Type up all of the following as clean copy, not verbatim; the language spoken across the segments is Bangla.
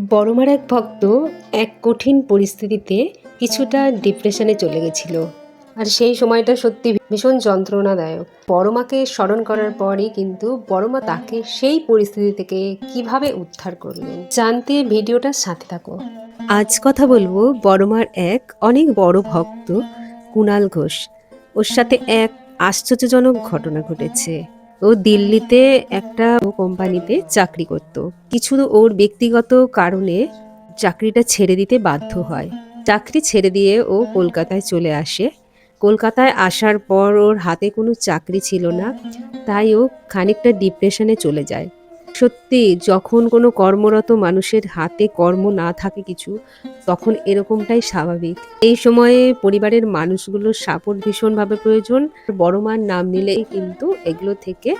বড়মার এক ভক্ত এক কঠিন পরিস্থিতিতে কিছুটা ডিপ্রেশনে চলে গেছিল, আর সেই সময়টা সত্যি ভীষণ যন্ত্রণাদায়ক। বড়মাকে স্মরণ করার পরই কিন্তু বড়মা তাকে সেই পরিস্থিতি থেকে কিভাবে উদ্ধার করলেন জানতে ভিডিওটার সাথে থাকো। আজ কথা বলবো বড়মার এক অনেক বড় ভক্ত কুণাল ঘোষ। ওর সাথে এক আশ্চর্যজনক ঘটনা ঘটেছে। ও দিল্লিতে একটা কোম্পানিতে চাকরি করত। কিছু ওর ব্যক্তিগত কারণে চাকরিটা ছেড়ে দিতে বাধ্য হয়। চাকরি ছেড়ে দিয়ে ও কলকাতায় চলে আসে। কলকাতায় আসার পর ওর হাতে কোনো চাকরি ছিল না, তাই ও খানিকটা ডিপ্রেশনে চলে যায়। সত্যি, যখন কোনো কর্মরত মানুষের হাতে কর্ম না থাকে কিছু, তখন এরকমটাই স্বাভাবিক। এই সময়ে পরিবারের মানুষগুলোর সাপোর্ট ভীষণভাবে প্রয়োজন। বড় মার নাম নিলেই কিন্তু এগুলো থেকে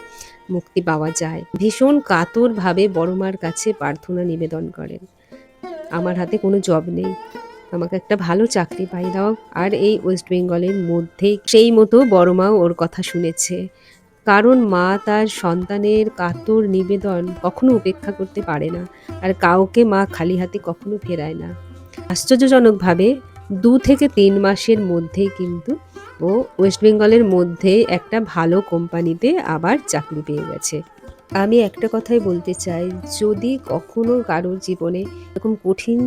মুক্তি পাওয়া যায়। ভীষণ কাতরভাবে বড় মার কাছে প্রার্থনা নিবেদন করেন, আমার হাতে কোনো জব নেই, আমাকে একটা ভালো চাকরি পাই দাও। আর এই ওয়েস্ট বেঙ্গলের মধ্যেই সেই মতো বড় মাও ওর কথা শুনেছে, কারণ মা তার সন্তানের কাতর নিবেদন কখনো উপেক্ষা করতে পারে না, আর কাউকে মা খালি হাতে কখনো ফেরায় না। আশ্চর্যজনকভাবে 2 থেকে 3 মাসের মধ্যেই কিন্তু ও ওয়েস্ট বেঙ্গলের মধ্যে একটা ভালো কোম্পানিতে আবার চাকরি পেয়ে গেছে। আমি একটা কথাই বলতে চাই, যদি কখনো কারোর জীবনে এরকম কঠিন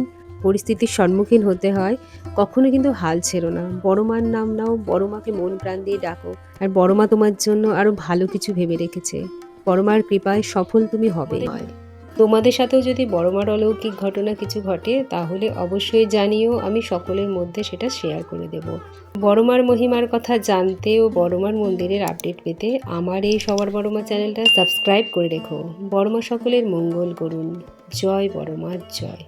পরিস্থিতির সম্মুখীন হতে হয়, কখনো কিন্তু হাল ছেড়ো না। বড় মার নাম নাও, বড় মাকে মন প্রাণ দিয়ে ডাকো, আর বড় মা তোমার জন্য আরো ভালো কিছু ভেবে রেখেছে। বড় মার কৃপায় সফল তুমি হবে। তোমাদের সাথেও যদি বড় মার অলৌকিক ঘটনা কিছু ঘটে, তাহলে অবশ্যই জানিও, আমি সকলের মধ্যে সেটা শেয়ার করে দেব। বড় মার মহিমার কথা জানতে ও বড় মার মন্দিরের আপডেট পেতে আমার এই সবার বড় মা চ্যানেলটা সাবস্ক্রাইব করে রেখো। বড় মা সকলের মঙ্গল করুন। জয় বড় মা, জয়।